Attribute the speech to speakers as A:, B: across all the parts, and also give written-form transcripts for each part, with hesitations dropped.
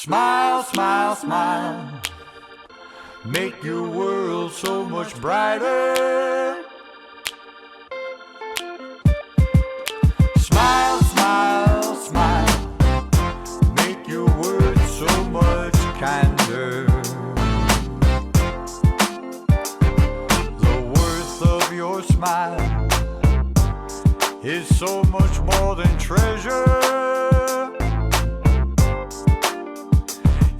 A: Smile, smile, smile. Make your world so much brighter. Smile, smile, smile. Make your world so much kinder. The worth of your smile is so much more than treasure.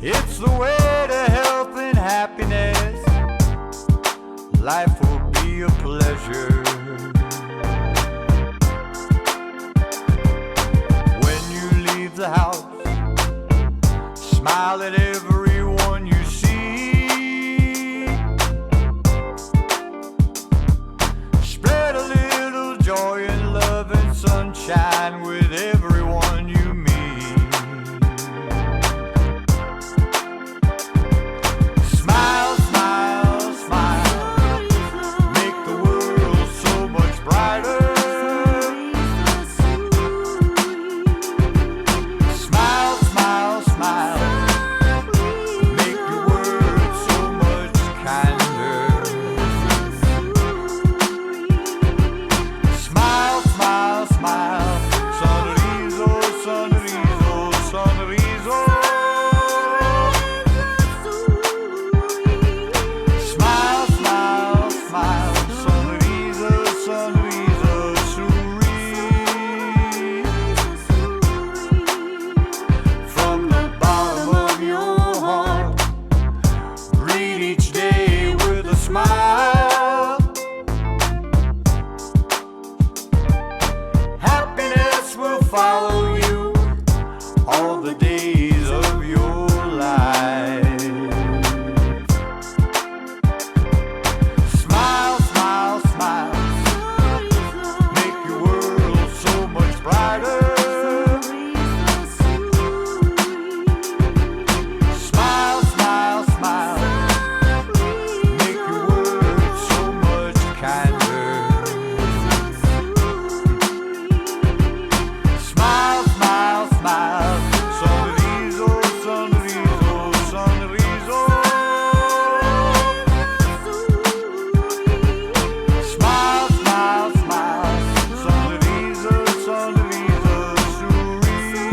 A: It's the way to health and happiness. Life will be a pleasure. When you leave the house, smile at everyone you see. Spread a little joy and love and sunshine with everyone you meet. Smile, smile, smile. Make the world so much brighter. Smile, smile, smile. Make your world so much kinder. Smile, smile, smile. Sorriso, sorriso, sorriso. Smile, smile, smile. Sorriso, sorriso, sorriso. From the bottom of your heart, greet each day with a smile. Happiness will follow you all the days of your life. Smile, smile, smile. Make your world so much brighter. Smile, smile, smile. Make your world so much kinder. Smile, smile, smile. Sorriso, sorriso, sorriso. Smile, smile, smile. Sorriso, sorriso, sorriso.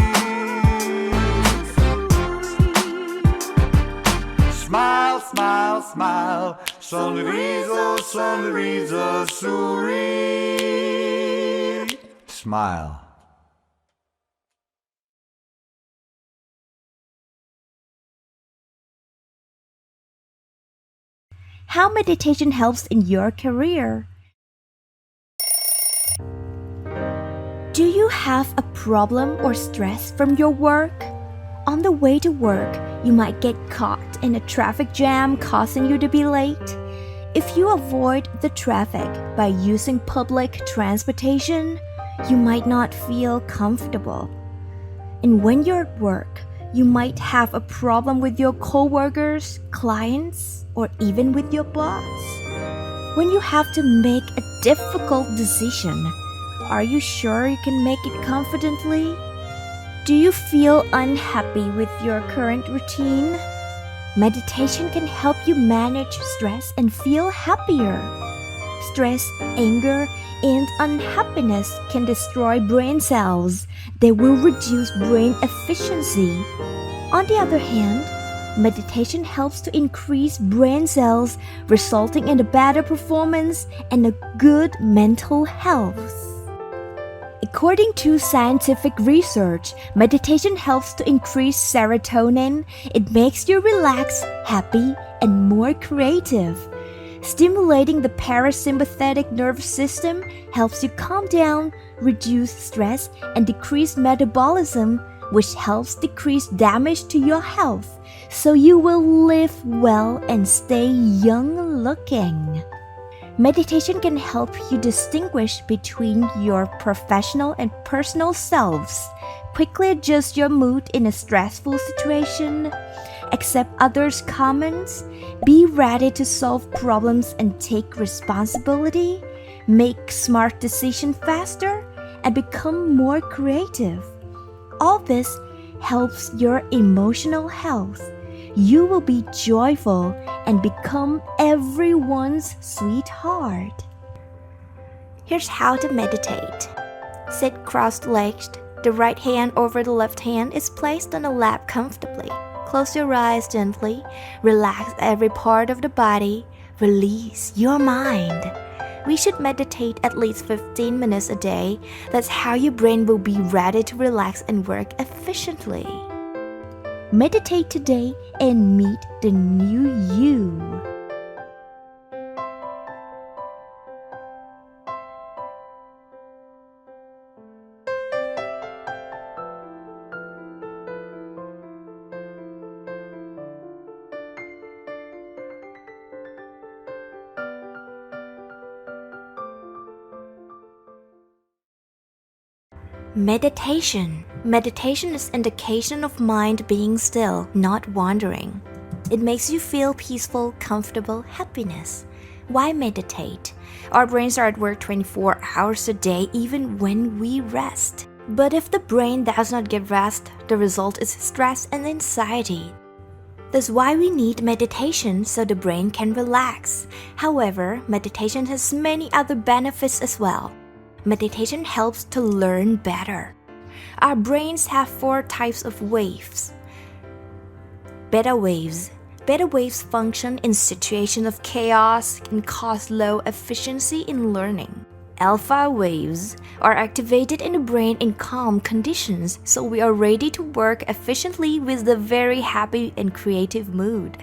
A: Smile, smile, smile. Sorriso, sorriso, sorriso. Smile.
B: How meditation helps in your career. Do you have a problem or stress from your work? On the way to work, you might get caught in a traffic jam causing you to be late. If you avoid the traffic by using public transportation, you might not feel comfortable. And when you're at work, you might have a problem with your coworkers, clients, or even with your boss. When you have to make a difficult decision, are you sure you can make it confidently? Do you feel unhappy with your current routine? Meditation can help you manage stress and feel happier. Stress, anger, and unhappiness can destroy brain cells. They will reduce brain efficiency. On the other hand, meditation helps to increase brain cells, resulting in a better performance and a good mental health. According to scientific research, meditation helps to increase serotonin. It makes you relaxed, happy, and more creative. Stimulating the parasympathetic nervous system helps you calm down, reduce stress, and decrease metabolism, which helps decrease damage to your health, so you will live well and stay young looking. Meditation can help you distinguish between your professional and personal selves, quickly adjust your mood in a stressful situation, accept others' comments, be ready to solve problems and take responsibility, make smart decisions faster, and become more creative. All this helps your emotional health. You will be joyful and become everyone's sweetheart. Here's how to meditate. Sit cross-legged. The right hand over the left hand is placed on the lap comfortably. Close your eyes gently. Relax every part of the body. Release your mind. We should meditate at least 15 minutes a day. That's how your brain will be ready to relax and work efficiently. Meditate today and meet the new you. Meditation. Meditation is indication of mind being still, not wandering. It makes you feel peaceful, comfortable, happiness. Why meditate? Our brains are at work 24 hours a day even when we rest. But if the brain does not get rest, the result is stress and anxiety. That's why we need meditation so the brain can relax. However, meditation has many other benefits as well. Meditation helps to learn better. Our brains have 4 types of waves. Beta waves. Beta waves function in situations of chaos and cause low efficiency in learning. Alpha waves are activated in the brain in calm conditions, so we are ready to work efficiently with a very happy and creative mood.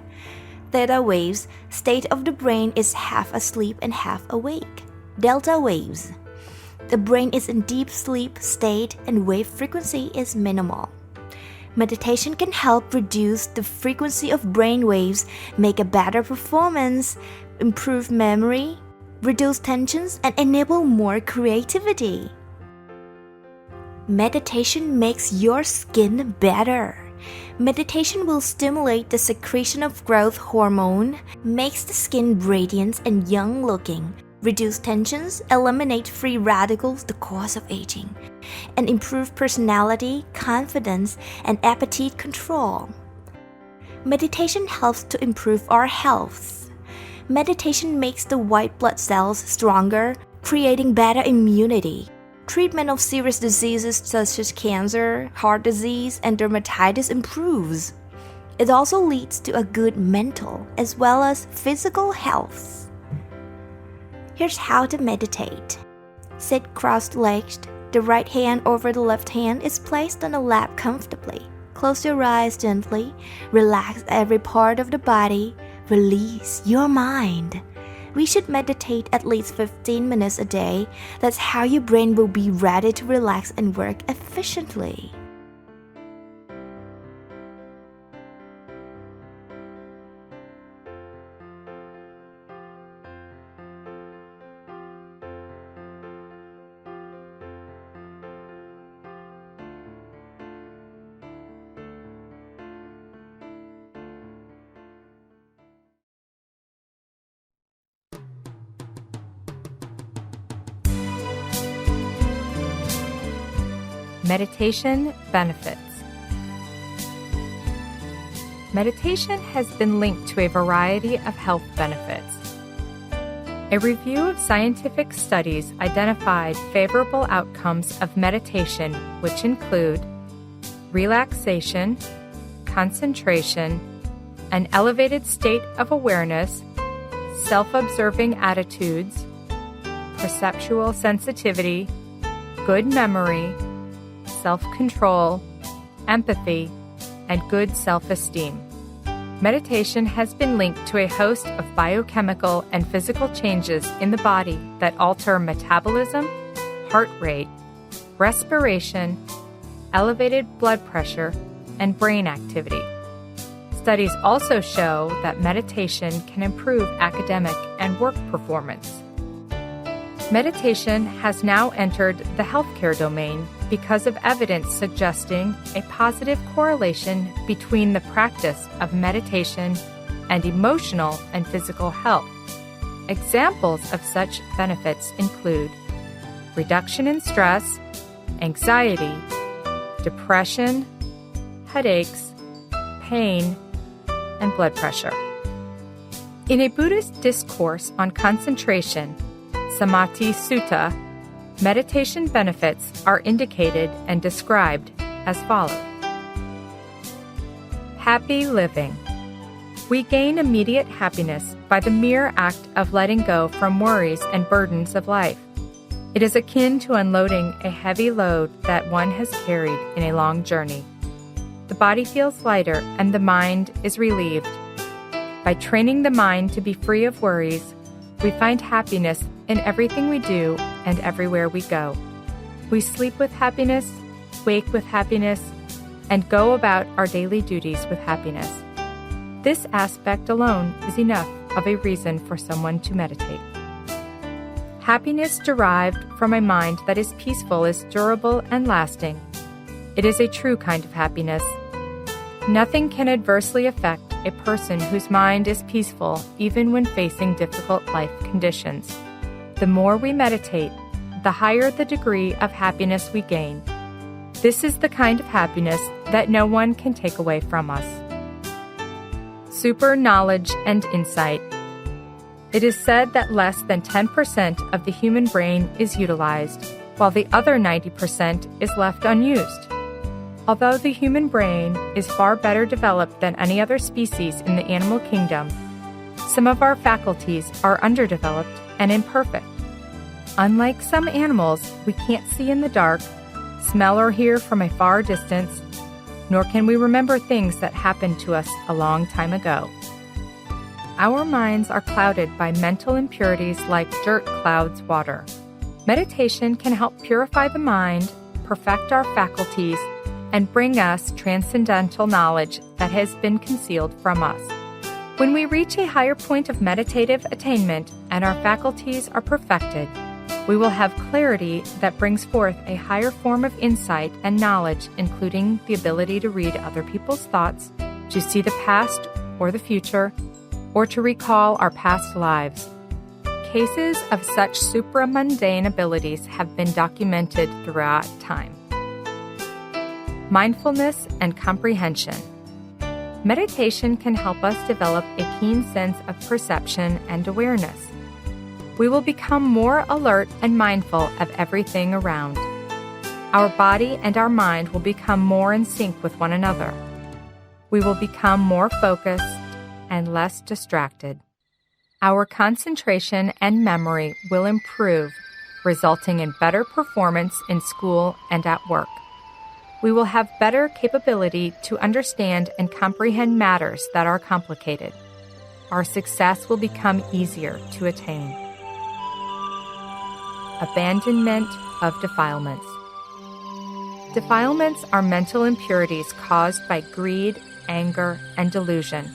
B: Theta waves, state of the brain is half asleep and half awake. Delta waves. The brain is in deep sleep state and wave frequency is minimal. Meditation can help reduce the frequency of brain waves, make a better performance, improve memory, reduce tensions, and enable more creativity. Meditation makes your skin better. Meditation will stimulate the secretion of growth hormone, makes the skin radiant and young-looking, reduce tensions, eliminate free radicals, the cause of aging, and improve personality, confidence, and appetite control. Meditation helps to improve our health. Meditation makes the white blood cells stronger, creating better immunity. Treatment of serious diseases such as cancer, heart disease, and dermatitis improves. It also leads to a good mental as well as physical health. Here's how to meditate. Sit cross-legged. The right hand over the left hand is placed on the lap comfortably. Close your eyes gently. Relax every part of the body. Release your mind. We should meditate at least 15 minutes a day. That's how your brain will be ready to relax and work efficiently.
C: Meditation benefits. Meditation has been linked to a variety of health benefits. A review of scientific studies identified favorable outcomes of meditation, which include relaxation, concentration, an elevated state of awareness, self-observing attitudes, perceptual sensitivity, good memory, self-control, empathy, and good self-esteem. Meditation has been linked to a host of biochemical and physical changes in the body that alter metabolism, heart rate, respiration, elevated blood pressure, and brain activity. Studies also show that meditation can improve academic and work performance. Meditation has now entered the healthcare domain because of evidence suggesting a positive correlation between the practice of meditation and emotional and physical health. Examples of such benefits include reduction in stress, anxiety, depression, headaches, pain, and blood pressure. In a Buddhist discourse on concentration, Samadhi Sutta, meditation benefits are indicated and described as follows. Happy living. We gain immediate happiness by the mere act of letting go from worries and burdens of life. It is akin to unloading a heavy load that one has carried in a long journey. The body feels lighter and the mind is relieved. By training the mind to be free of worries, we find happiness in everything we do and everywhere we go. We sleep with happiness, wake with happiness, and go about our daily duties with happiness. This aspect alone is enough of a reason for someone to meditate. Happiness derived from a mind that is peaceful is durable and lasting. It is a true kind of happiness. Nothing can adversely affect a person whose mind is peaceful even when facing difficult life conditions. The more we meditate, the higher the degree of happiness we gain. This is the kind of happiness that no one can take away from us. Super knowledge and insight. It is said that less than 10% of the human brain is utilized, while the other 90% is left unused. Although the human brain is far better developed than any other species in the animal kingdom, some of our faculties are underdeveloped and imperfect. Unlike some animals, we can't see in the dark, smell or hear from a far distance, nor can we remember things that happened to us a long time ago. Our minds are clouded by mental impurities like dirt clouds water. Meditation can help purify the mind, perfect our faculties, and bring us transcendental knowledge that has been concealed from us. When we reach a higher point of meditative attainment and our faculties are perfected, we will have clarity that brings forth a higher form of insight and knowledge, including the ability to read other people's thoughts, to see the past or the future, or to recall our past lives. Cases of such supramundane abilities have been documented throughout time. Mindfulness and comprehension. Meditation can help us develop a keen sense of perception and awareness. We will become more alert and mindful of everything around. Our body and our mind will become more in sync with one another. We will become more focused and less distracted. Our concentration and memory will improve, resulting in better performance in school and at work. We will have better capability to understand and comprehend matters that are complicated. Our success will become easier to attain. Abandonment of defilements. Defilements are mental impurities caused by greed, anger, and delusion.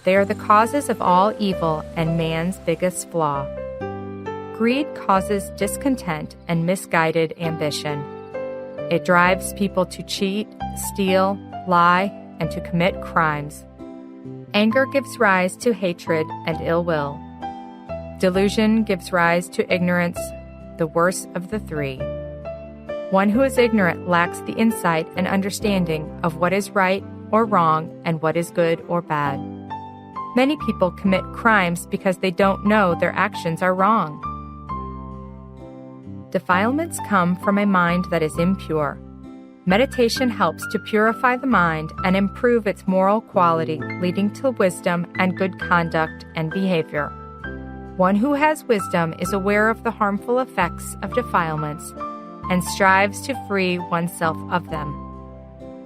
C: They are the causes of all evil and man's biggest flaw. Greed causes discontent and misguided ambition. It drives people to cheat, steal, lie, and to commit crimes. Anger gives rise to hatred and ill will. Delusion gives rise to ignorance, the worst of the three. One who is ignorant lacks the insight and understanding of what is right or wrong and what is good or bad. Many people commit crimes because they don't know their actions are wrong. Defilements come from a mind that is impure. Meditation helps to purify the mind and improve its moral quality, leading to wisdom and good conduct and behavior. One who has wisdom is aware of the harmful effects of defilements and strives to free oneself of them.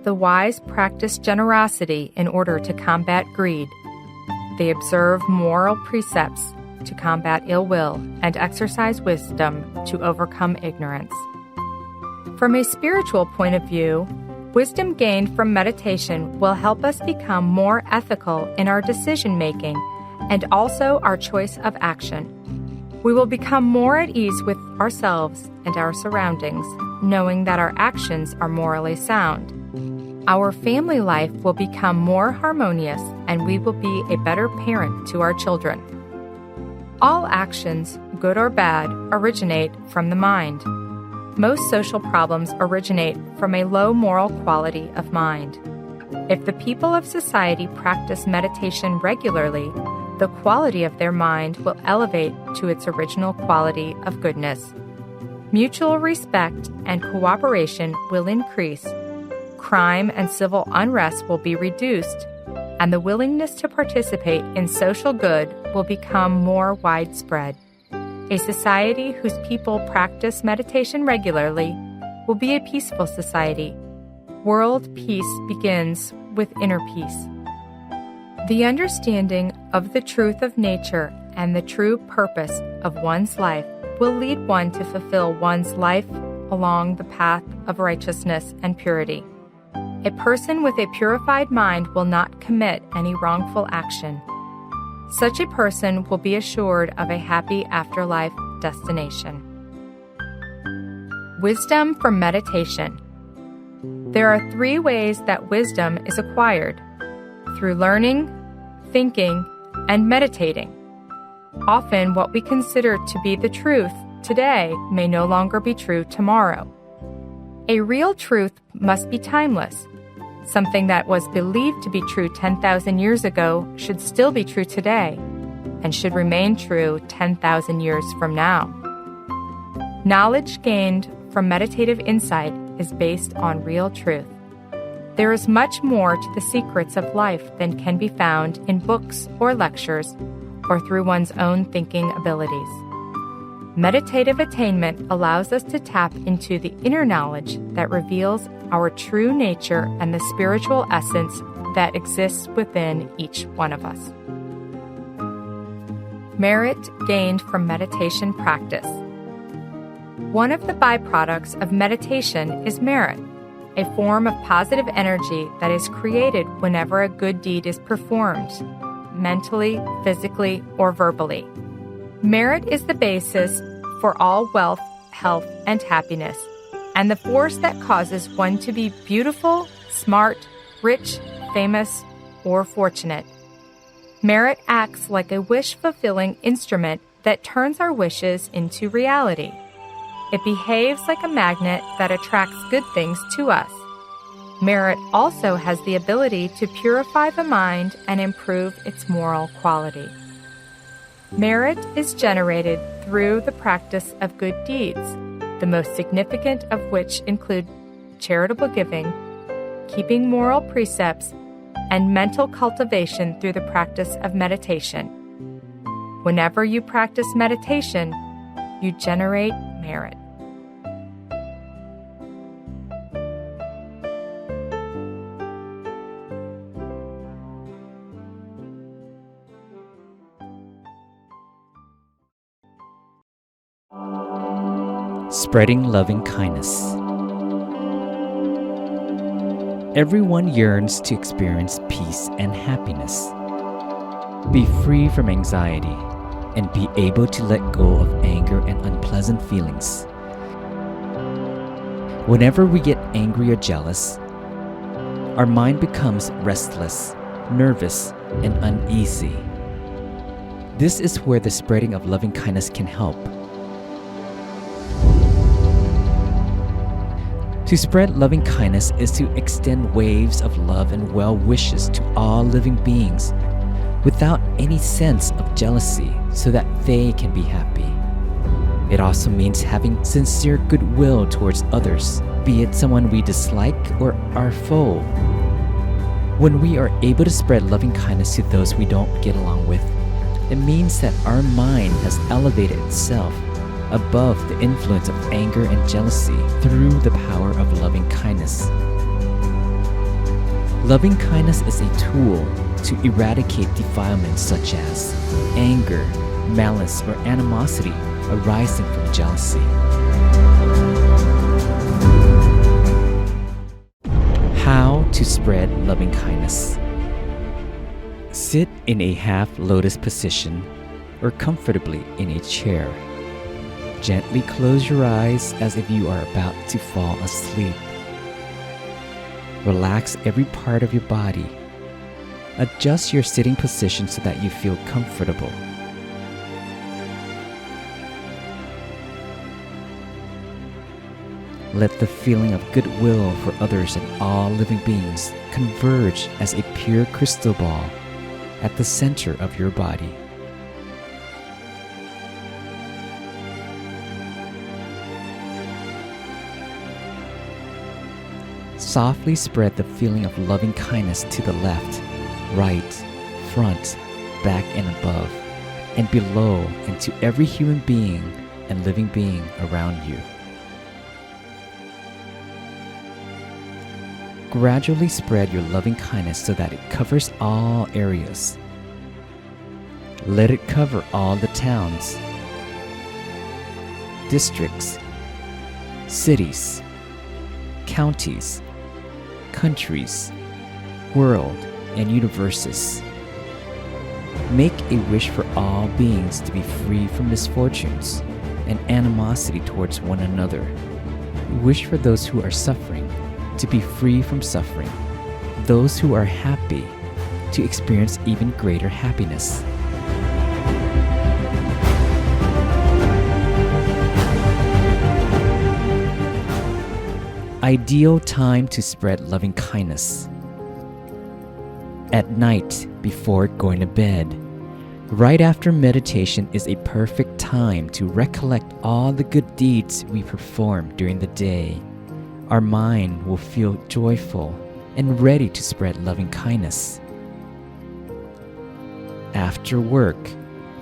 C: The wise practice generosity in order to combat greed. They observe moral precepts to combat ill will and exercise wisdom to overcome ignorance. From a spiritual point of view, wisdom gained from meditation will help us become more ethical in our decision-making and also our choice of action. We will become more at ease with ourselves and our surroundings, knowing that our actions are morally sound. Our family life will become more harmonious and we will be a better parent to our children. All actions, good or bad, originate from the mind. Most social problems originate from a low moral quality of mind. If the people of society practice meditation regularly, the quality of their mind will elevate to its original quality of goodness. Mutual respect and cooperation will increase. Crime and civil unrest will be reduced, and the willingness to participate in social good will become more widespread. A society whose people practice meditation regularly will be a peaceful society. World peace begins with inner peace. The understanding of the truth of nature and the true purpose of one's life will lead one to fulfill one's life along the path of righteousness and purity. A person with a purified mind will not commit any wrongful action. Such a person will be assured of a happy afterlife destination. Wisdom from meditation. There are 3 ways that wisdom is acquired: through learning, thinking, and meditating. Often what we consider to be the truth today may no longer be true tomorrow. A real truth must be timeless. Something that was believed to be true 10,000 years ago should still be true today and should remain true 10,000 years from now. Knowledge gained from meditative insight is based on real truth. There is much more to the secrets of life than can be found in books or lectures or through one's own thinking abilities. Meditative attainment allows us to tap into the inner knowledge that reveals our true nature and the spiritual essence that exists within each one of us. Merit gained from meditation practice. One of the byproducts of meditation is merit, a form of positive energy that is created whenever a good deed is performed, mentally, physically, or verbally. Merit is the basis for all wealth, health, and happiness, and the force that causes one to be beautiful, smart, rich, famous, or fortunate. Merit acts like a wish-fulfilling instrument that turns our wishes into reality. It behaves like a magnet that attracts good things to us. Merit also has the ability to purify the mind and improve its moral quality. Merit is generated through the practice of good deeds, the most significant of which include charitable giving, keeping moral precepts, and mental cultivation through the practice of meditation. Whenever you practice meditation, you generate merit.
D: Spreading loving kindness. Everyone yearns to experience peace and happiness, be free from anxiety, and be able to let go of anger and unpleasant feelings. Whenever we get angry or jealous, our mind becomes restless, nervous, and uneasy. This is where the spreading of loving kindness can help. To spread loving kindness is to extend waves of love and well wishes to all living beings without any sense of jealousy so that they can be happy. It also means having sincere goodwill towards others, be it someone we dislike or our foe. When we are able to spread loving kindness to those we don't get along with, it means that our mind has elevated itself above the influence of anger and jealousy through the power of loving kindness. Loving kindness is a tool to eradicate defilements such as anger, malice, or animosity arising from jealousy. How to spread loving kindness. Sit in a half lotus position or comfortably in a chair. Gently close your eyes as if you are about to fall asleep. Relax every part of your body. Adjust your sitting position so that you feel comfortable. Let the feeling of goodwill for others and all living beings converge as a pure crystal ball at the center of your body. Softly spread the feeling of loving kindness to the left, right, front, back and above, and below and to every human being and living being around you. Gradually spread your loving kindness so that it covers all areas. Let it cover all the towns, districts, cities, counties, countries, world, and universes. Make a wish for all beings to be free from misfortunes and animosity towards one another. Wish for those who are suffering to be free from suffering, those who are happy to experience even greater happiness. Ideal time to spread loving kindness. At night before going to bed. Right after meditation is a perfect time to recollect all the good deeds we performed during the day. Our mind will feel joyful and ready to spread loving kindness. After work,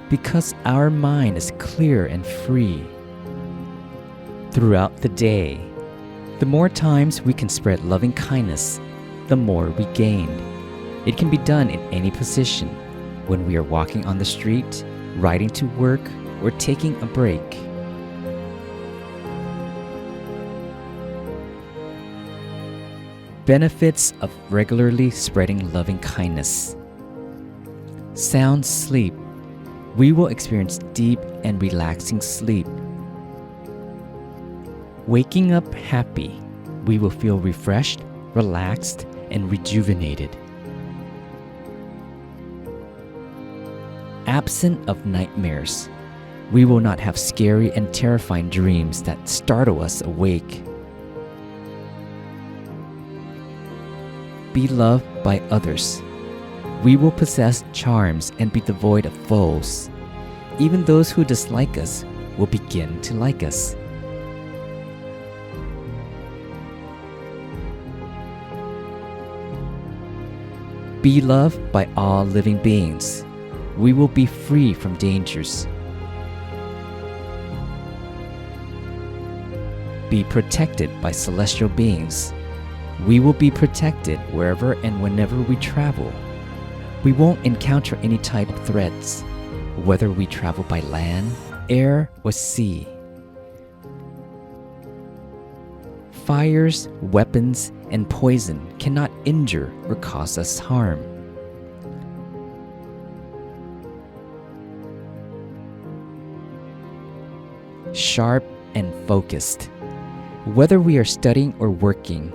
D: because our mind is clear and free. Throughout the day, the more times we can spread loving kindness, the more we gain. It can be done in any position, when we are walking on the street, riding to work, or taking a break. Benefits of regularly spreading loving kindness. Sound sleep. We will experience deep and relaxing sleep. Waking up happy, we will feel refreshed, relaxed, and rejuvenated. Absent of nightmares, we will not have scary and terrifying dreams that startle us awake. Be loved by others. We will possess charms and be devoid of foes. Even those who dislike us will begin to like us. Be loved by all living beings. We will be free from dangers. Be protected by celestial beings. We will be protected wherever and whenever we travel. We won't encounter any type of threats, whether we travel by land, air, or sea. Fires, weapons, and poison cannot injure or cause us harm. Sharp and focused. Whether we are studying or working,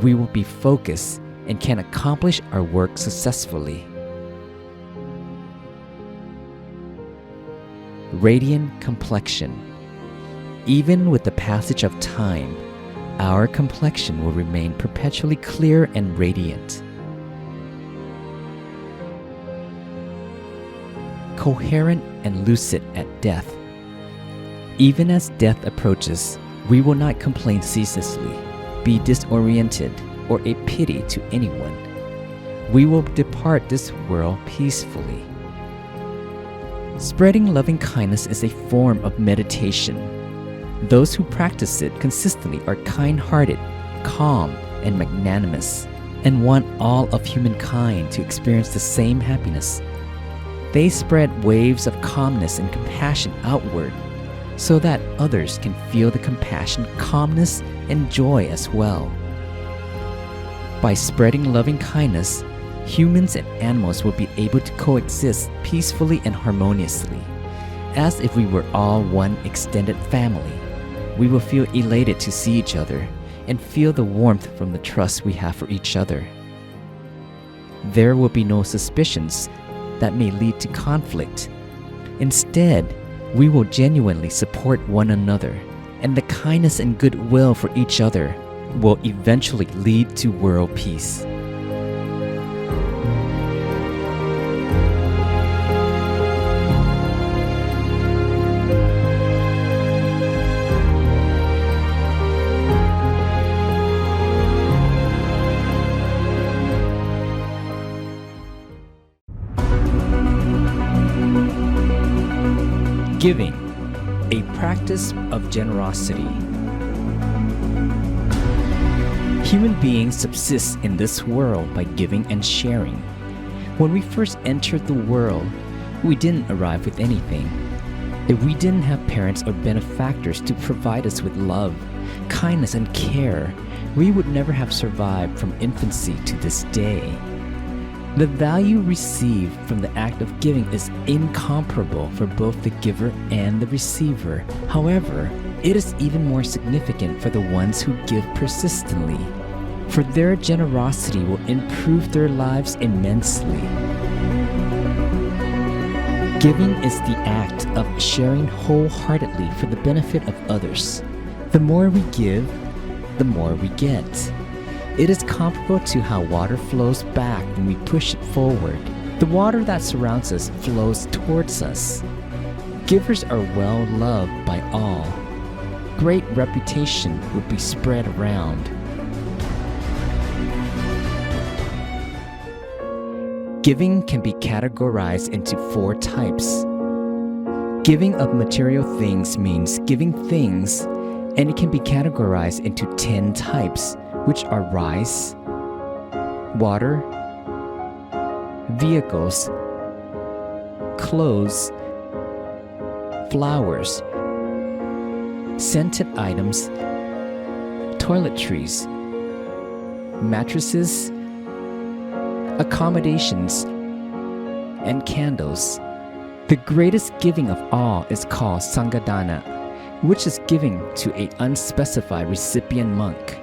D: we will be focused and can accomplish our work successfully. Radiant complexion. Even with the passage of time, our complexion will remain perpetually clear and radiant. Coherent and lucid at death. Even as death approaches, we will not complain ceaselessly, be disoriented, or a pity to anyone. We will depart this world peacefully. Spreading loving kindness is a form of meditation. Those who practice it consistently are kind-hearted, calm, and magnanimous, and want all of humankind to experience the same happiness. They spread waves of calmness and compassion outward, so that others can feel the compassion, calmness, and joy as well. By spreading loving kindness, humans and animals will be able to coexist peacefully and harmoniously, as if we were all one extended family. We will feel elated to see each other and feel the warmth from the trust we have for each other. There will be no suspicions that may lead to conflict. Instead, we will genuinely support one another and the kindness and goodwill for each other will eventually lead to world peace. Giving, a practice of generosity. Human beings subsist in this world by giving and sharing. When we first entered the world, we didn't arrive with anything. If we didn't have parents or benefactors to provide us with love, kindness, and care, we would never have survived from infancy to this day. The value received from the act of giving is incomparable for both the giver and the receiver. However, it is even more significant for the ones who give persistently, for their generosity will improve their lives immensely. Giving is the act of sharing wholeheartedly for the benefit of others. The more we give, the more we get. It is comparable to how water flows back when we push it forward. The water that surrounds us flows towards us. Givers are well loved by all. Great reputation will be spread around. Giving can be categorized into 4 types. Giving of material things means giving things, and it can be categorized into 10 types, which are rice, water, vehicles, clothes, flowers, scented items, toiletries, mattresses, accommodations, and candles. The greatest giving of all is called Sanghadana, which is giving to an unspecified recipient monk.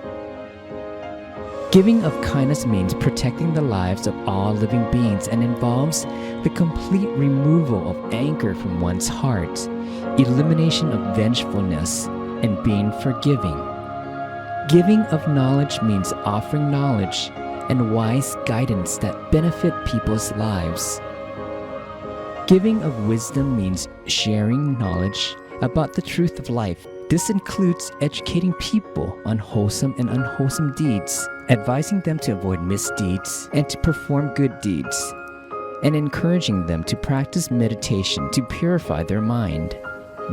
D: Giving of kindness means protecting the lives of all living beings and involves the complete removal of anger from one's heart, elimination of vengefulness, and being forgiving. Giving of knowledge means offering knowledge and wise guidance that benefit people's lives. Giving of wisdom means sharing knowledge about the truth of life. This includes educating people on wholesome and unwholesome deeds, advising them to avoid misdeeds and to perform good deeds, and encouraging them to practice meditation to purify their mind.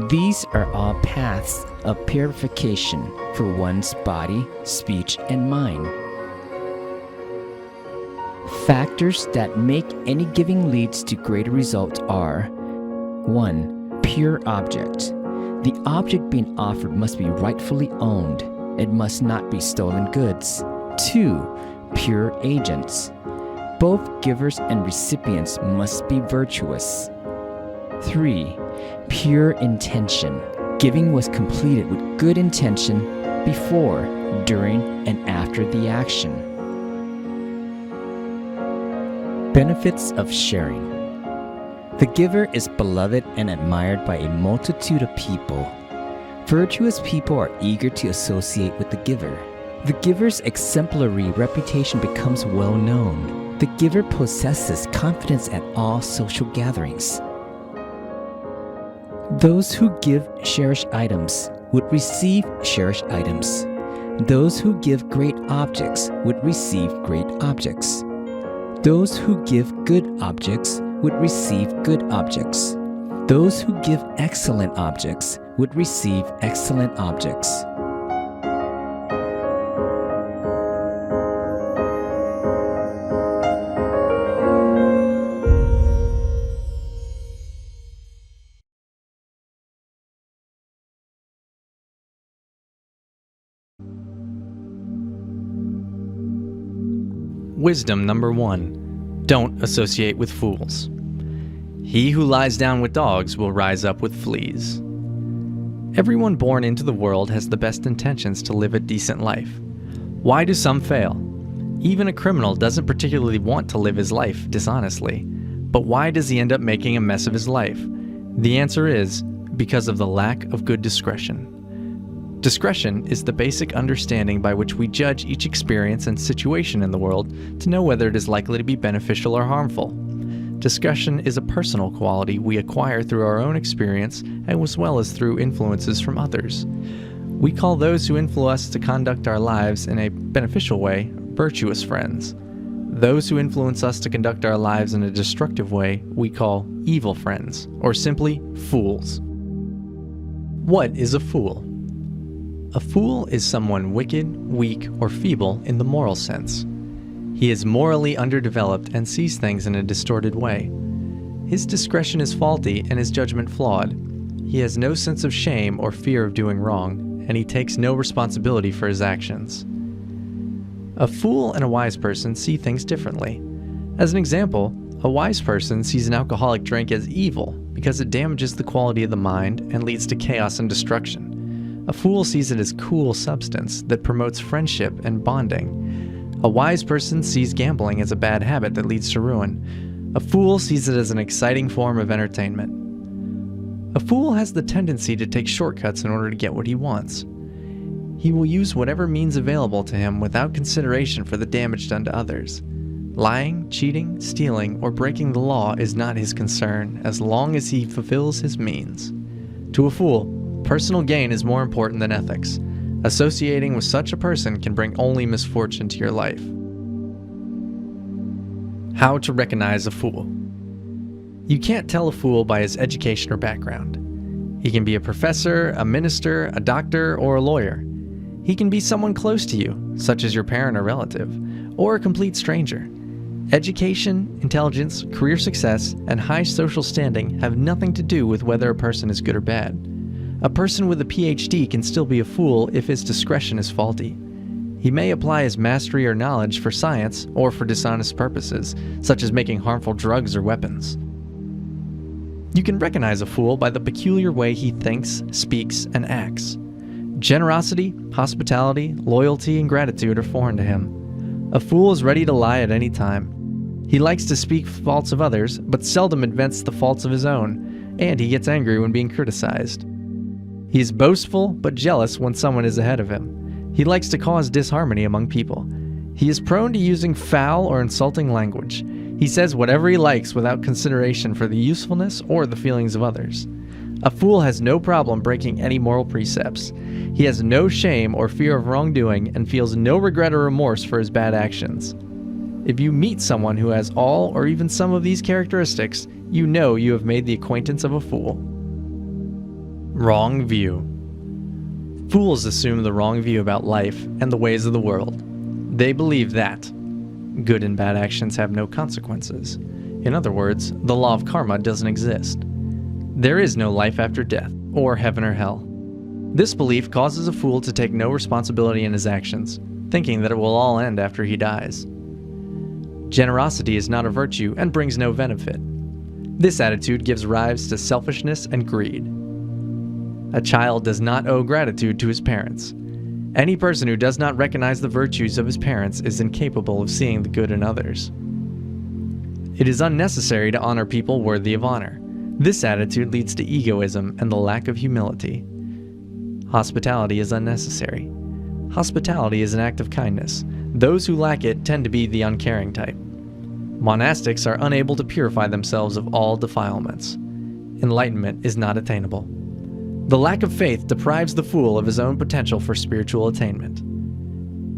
D: These are all paths of purification for one's body, speech, and mind. Factors that make any giving leads to greater results are: 1. Pure object. The object being offered must be rightfully owned. It must not be stolen goods. 2. Pure agents. Both givers and recipients must be virtuous. 3. Pure intention. Giving was completed with good intention before, during, and after the action. Benefits of sharing. The giver is beloved and admired by a multitude of people. Virtuous people are eager to associate with the giver. The giver's exemplary reputation becomes well known. The giver possesses confidence at all social gatherings. Those who give cherished items would receive cherished items. Those who give great objects would receive great objects. Those who give good objects would receive good objects. Those who give excellent objects would receive excellent objects.
E: Wisdom number 1. Don't associate with fools. He who lies down with dogs will rise up with fleas. Everyone born into the world has the best intentions to live a decent life. Why do some fail? Even a criminal doesn't particularly want to live his life dishonestly. But why does he end up making a mess of his life? The answer is because of the lack of good discretion. Discretion is the basic understanding by which we judge each experience and situation in the world to know whether it is likely to be beneficial or harmful. Discretion is a personal quality we acquire through our own experience and as well as through influences from others. We call those who influence us to conduct our lives in a beneficial way virtuous friends. Those who influence us to conduct our lives in a destructive way we call evil friends, or simply fools. What is a fool? A fool is someone wicked, weak, or feeble in the moral sense. He is morally underdeveloped and sees things in a distorted way. His discretion is faulty and his judgment flawed. He has no sense of shame or fear of doing wrong, and he takes no responsibility for his actions. A fool and a wise person see things differently. As an example, a wise person sees an alcoholic drink as evil because it damages the quality of the mind and leads to chaos and destruction. A fool sees it as cool substance that promotes friendship and bonding. A wise person sees gambling as a bad habit that leads to ruin. A fool sees it as an exciting form of entertainment. A fool has the tendency to take shortcuts in order to get what he wants. He will use whatever means available to him without consideration for the damage done to others. Lying, cheating, stealing, or breaking the law is not his concern as long as he fulfills his means. To a fool, personal gain is more important than ethics. Associating with such a person can bring only misfortune to your life. How to recognize a fool. You can't tell a fool by his education or background. He can be a professor, a minister, a doctor, or a lawyer. He can be someone close to you, such as your parent or relative, or a complete stranger. Education, intelligence, career success, and high social standing have nothing to do with whether a person is good or bad. A person with a PhD can still be a fool if his discretion is faulty. He may apply his mastery or knowledge for science or for dishonest purposes, such as making harmful drugs or weapons. You can recognize a fool by the peculiar way he thinks, speaks, and acts. Generosity, hospitality, loyalty, and gratitude are foreign to him. A fool is ready to lie at any time. He likes to speak faults of others, but seldom admits the faults of his own, and he gets angry when being criticized. He is boastful but jealous when someone is ahead of him. He likes to cause disharmony among people. He is prone to using foul or insulting language. He says whatever he likes without consideration for the usefulness or the feelings of others. A fool has no problem breaking any moral precepts. He has no shame or fear of wrongdoing and feels no regret or remorse for his bad actions. If you meet someone who has all or even some of these characteristics, you know you have made the acquaintance of a fool. Wrong view. Fools assume the wrong view about life and the ways of the world. They believe that good and bad actions have no consequences. In other words, the law of karma doesn't exist. There is no life after death, or heaven or hell. This belief causes a fool to take no responsibility in his actions, thinking that it will all end after he dies. Generosity is not a virtue and brings no benefit. This attitude gives rise to selfishness and greed. A child does not owe gratitude to his parents. Any person who does not recognize the virtues of his parents is incapable of seeing the good in others. It is unnecessary to honor people worthy of honor. This attitude leads to egoism and the lack of humility. Hospitality is unnecessary. Hospitality is an act of kindness. Those who lack it tend to be the uncaring type. Monastics are unable to purify themselves of all defilements. Enlightenment is not attainable. The lack of faith deprives the fool of his own potential for spiritual attainment.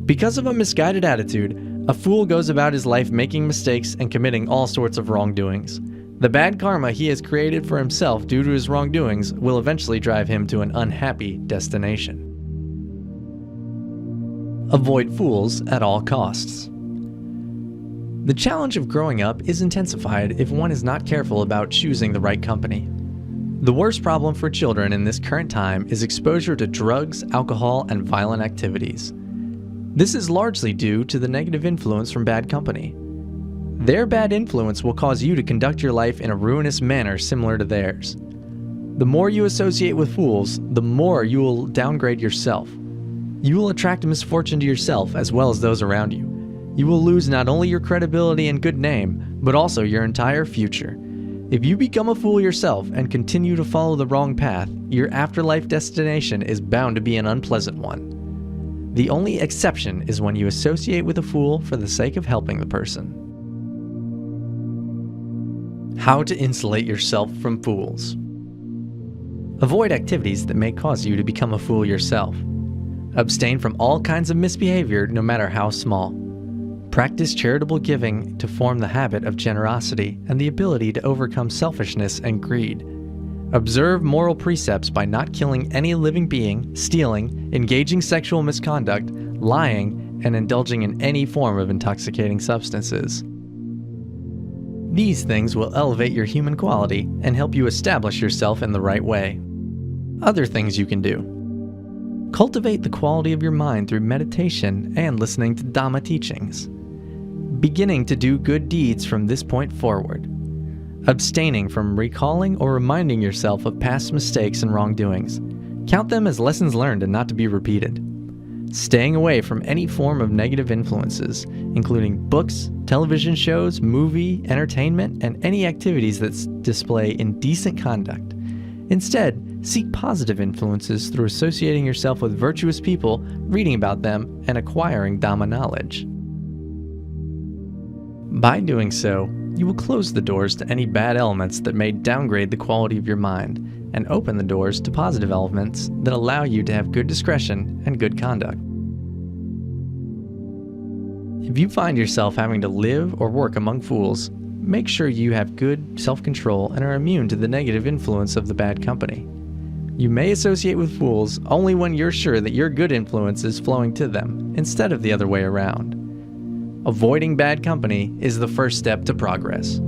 E: Because of a misguided attitude, a fool goes about his life making mistakes and committing all sorts of wrongdoings. The bad karma he has created for himself due to his wrongdoings will eventually drive him to an unhappy destination. Avoid fools at all costs. The challenge of growing up is intensified if one is not careful about choosing the right company. The worst problem for children in this current time is exposure to drugs, alcohol, and violent activities. This is largely due to the negative influence from bad company. Their bad influence will cause you to conduct your life in a ruinous manner similar to theirs. The more you associate with fools, the more you will downgrade yourself. You will attract misfortune to yourself as well as those around you. You will lose not only your credibility and good name, but also your entire future. If you become a fool yourself and continue to follow the wrong path, your afterlife destination is bound to be an unpleasant one. The only exception is when you associate with a fool for the sake of helping the person. How to insulate yourself from fools. Avoid activities that may cause you to become a fool yourself. Abstain from all kinds of misbehavior, no matter how small. Practice charitable giving to form the habit of generosity and the ability to overcome selfishness and greed. Observe moral precepts by not killing any living being, stealing, engaging sexual misconduct, lying, and indulging in any form of intoxicating substances. These things will elevate your human quality and help you establish yourself in the right way. Other things you can do. Cultivate the quality of your mind through meditation and listening to Dhamma teachings. Beginning to do good deeds from this point forward. Abstaining from recalling or reminding yourself of past mistakes and wrongdoings. Count them as lessons learned and not to be repeated. Staying away from any form of negative influences, including books, television shows, movie, entertainment, and any activities that display indecent conduct. Instead, seek positive influences through associating yourself with virtuous people, reading about them, and acquiring Dhamma knowledge. By doing so, you will close the doors to any bad elements that may downgrade the quality of your mind, and open the doors to positive elements that allow you to have good discretion and good conduct. If you find yourself having to live or work among fools, make sure you have good self-control and are immune to the negative influence of the bad company. You may associate with fools only when you're sure that your good influence is flowing to them, instead of the other way around. Avoiding bad company is the first step to progress.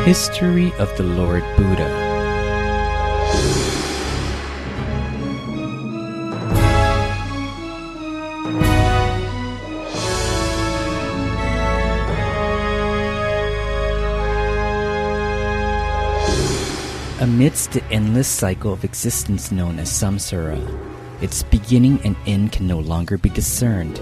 D: History of the Lord Buddha. Amidst the endless cycle of existence known as samsara, its beginning and end can no longer be discerned.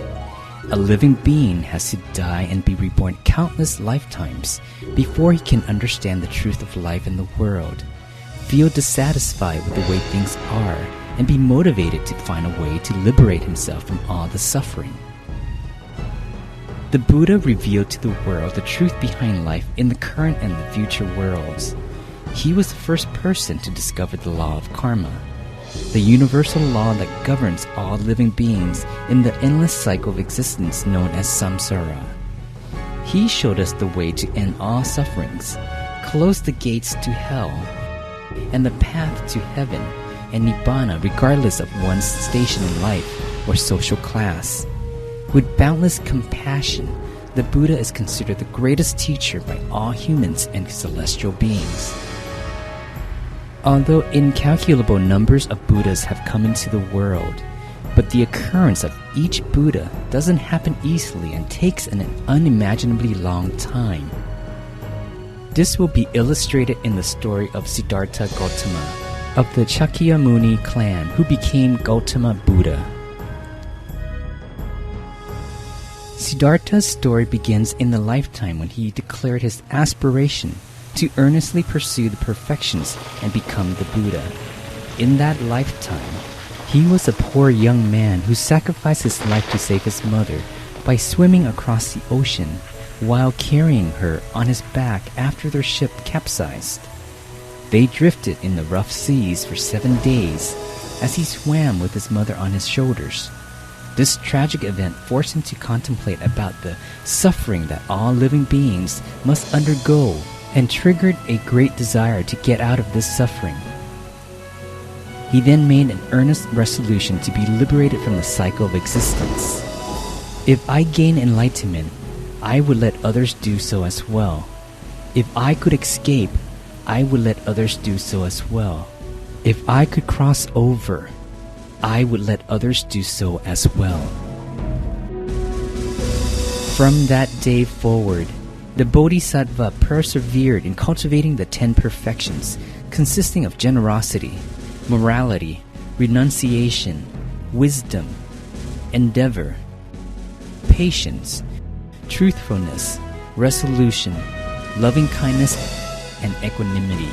D: A living being has to die and be reborn countless lifetimes before he can understand the truth of life in the world, feel dissatisfied with the way things are, and be motivated to find a way to liberate himself from all the suffering. The Buddha revealed to the world the truth behind life in the current and the future worlds. He was the first person to discover the law of karma, the universal law that governs all living beings in the endless cycle of existence known as samsara. He showed us the way to end all sufferings, close the gates to hell, and the path to heaven and nibbana regardless of one's station in life or social class. With boundless compassion, the Buddha is considered the greatest teacher by all humans and celestial beings. Although incalculable numbers of Buddhas have come into the world, but the occurrence of each Buddha doesn't happen easily and takes an unimaginably long time. This will be illustrated in the story of Siddhartha Gautama of the Shakyamuni clan who became Gautama Buddha. Siddhartha's story begins in the lifetime when he declared his aspiration to earnestly pursue the perfections and become the Buddha. In that lifetime, he was a poor young man who sacrificed his life to save his mother by swimming across the ocean while carrying her on his back after their ship capsized. They drifted in the rough seas for 7 days as he swam with his mother on his shoulders. This tragic event forced him to contemplate about the suffering that all living beings must undergo and triggered a great desire to get out of this suffering. He then made an earnest resolution to be liberated from the cycle of existence. If I gain enlightenment, I would let others do so as well. If I could escape, I would let others do so as well. If I could cross over, I would let others do so as well. From that day forward, The Bodhisattva persevered in cultivating the 10 perfections, consisting of generosity, morality, renunciation, wisdom, endeavor, patience, truthfulness, resolution, loving kindness, and equanimity.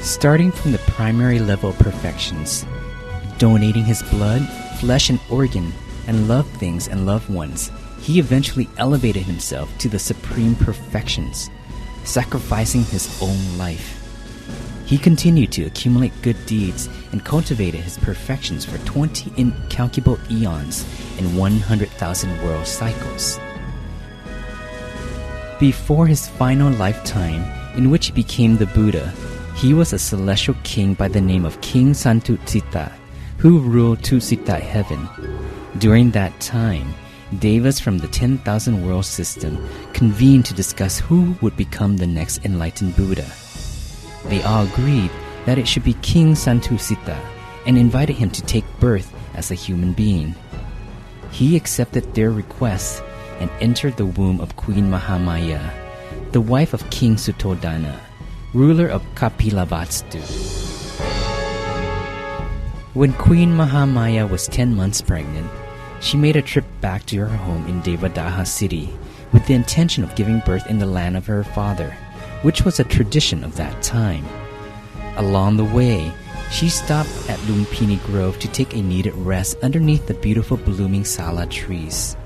D: Starting from the primary level of perfections, donating his blood, flesh, and organ, and loved things and loved ones, he eventually elevated himself to the supreme perfections, sacrificing his own life. He continued to accumulate good deeds and cultivated his perfections for 20 incalculable eons and 100,000 world cycles. Before his final lifetime, in which he became the Buddha, he was a celestial king by the name of King Santutsita, who ruled Tutsita heaven. During that time, Devas from the 10,000 world system convened to discuss who would become the next enlightened Buddha. They all agreed that it should be King Santutsita and invited him to take birth as a human being. He accepted their request and entered the womb of Queen Mahamaya, the wife of King Suttodana, ruler of Kapilavastu. When Queen Mahamaya was 10 months pregnant, she made a trip back to her home in Devadaha city with the intention of giving birth in the land of her father, which was a tradition of that time. Along the way, she stopped at Lumpini Grove to take a needed rest underneath the beautiful blooming sala trees.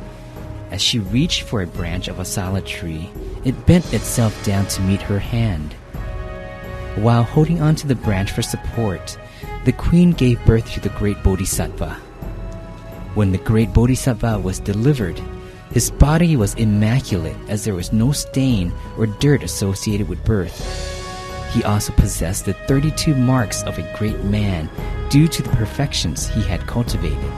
D: As she reached for a branch of a sala tree, it bent itself down to meet her hand. While holding onto the branch for support, the queen gave birth to the great Bodhisattva. When the great Bodhisattva was delivered, his body was immaculate as there was no stain or dirt associated with birth. He also possessed the 32 marks of a great man due to the perfections he had cultivated.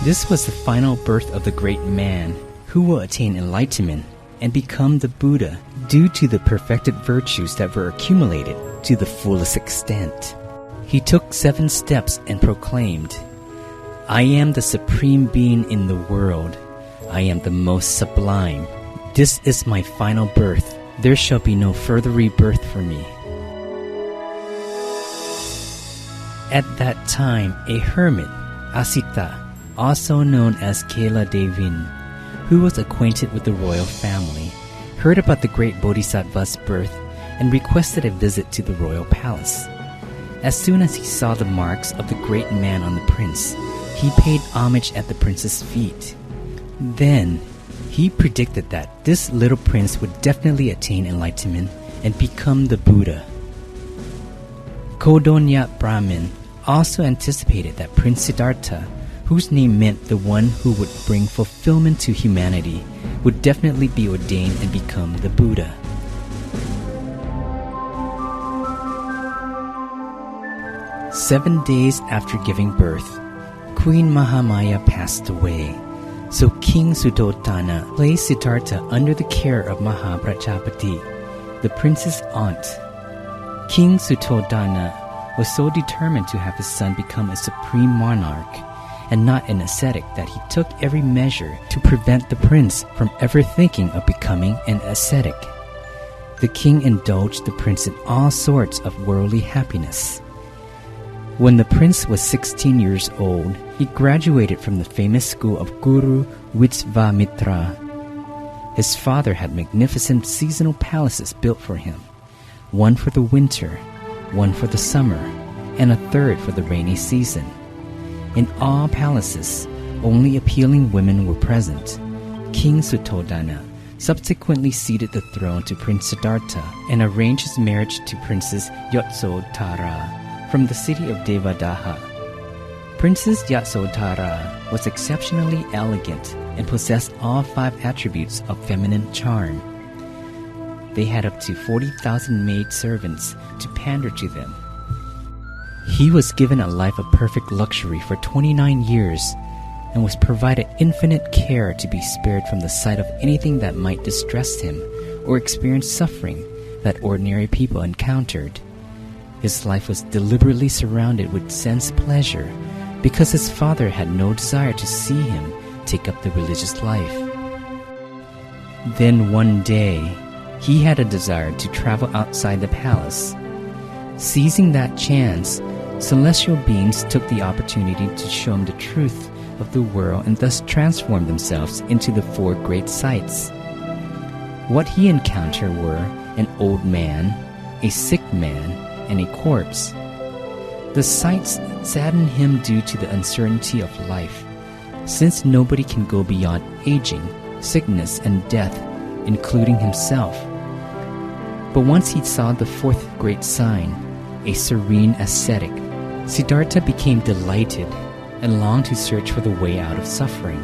D: This was the final birth of the great man, who will attain enlightenment and become the Buddha due to the perfected virtues that were accumulated to the fullest extent. He took 7 steps and proclaimed, "I am the supreme being in the world. I am the most sublime. This is my final birth. There shall be no further rebirth for me." At that time, a hermit, Asita, also known as Kela Devin, who was acquainted with the royal family, heard about the great Bodhisattva's birth and requested a visit to the royal palace. As soon as he saw the marks of the great man on the prince, he paid homage at the prince's feet. Then, he predicted that this little prince would definitely attain enlightenment and become the Buddha. Kodonyat Brahmin also anticipated that Prince Siddhartha, whose name meant the one who would bring fulfillment to humanity, would definitely be ordained and become the Buddha. Seven days after giving birth, Queen Mahamaya passed away, so King Suttodana placed Siddhartha under the care of Mahaprajapati, the prince's aunt. King Suttodana was so determined to have his son become a supreme monarch and not an ascetic that he took every measure to prevent the prince from ever thinking of becoming an ascetic. The king indulged the prince in all sorts of worldly happiness. When the prince was 16 years old, he graduated from the famous school of Guru Vitsvamitra. His father had magnificent seasonal palaces built for him, one for the winter, one for the summer, and a third for the rainy season. In all palaces, only appealing women were present. King Suttodana subsequently ceded the throne to Prince Siddhartha and arranged his marriage to Princess Yatsodhara from the city of Devadaha. Princess Yatsodhara was exceptionally elegant and possessed all 5 attributes of feminine charm. They had up to 40,000 maid servants to pander to them. He was given a life of perfect luxury for 29 years and was provided infinite care to be spared from the sight of anything that might distress him or experience suffering that ordinary people encountered. His life was deliberately surrounded with sense pleasure because his father had no desire to see him take up the religious life. Then one day, he had a desire to travel outside the palace. Seizing that chance, celestial beings took the opportunity to show him the truth of the world and thus transformed themselves into the 4 great sights. What he encountered were an old man, a sick man, and a corpse. The sights saddened him due to the uncertainty of life, since nobody can go beyond aging, sickness, and death, including himself. But once he saw the 4th great sign, a serene ascetic, Siddhartha became delighted and longed to search for the way out of suffering.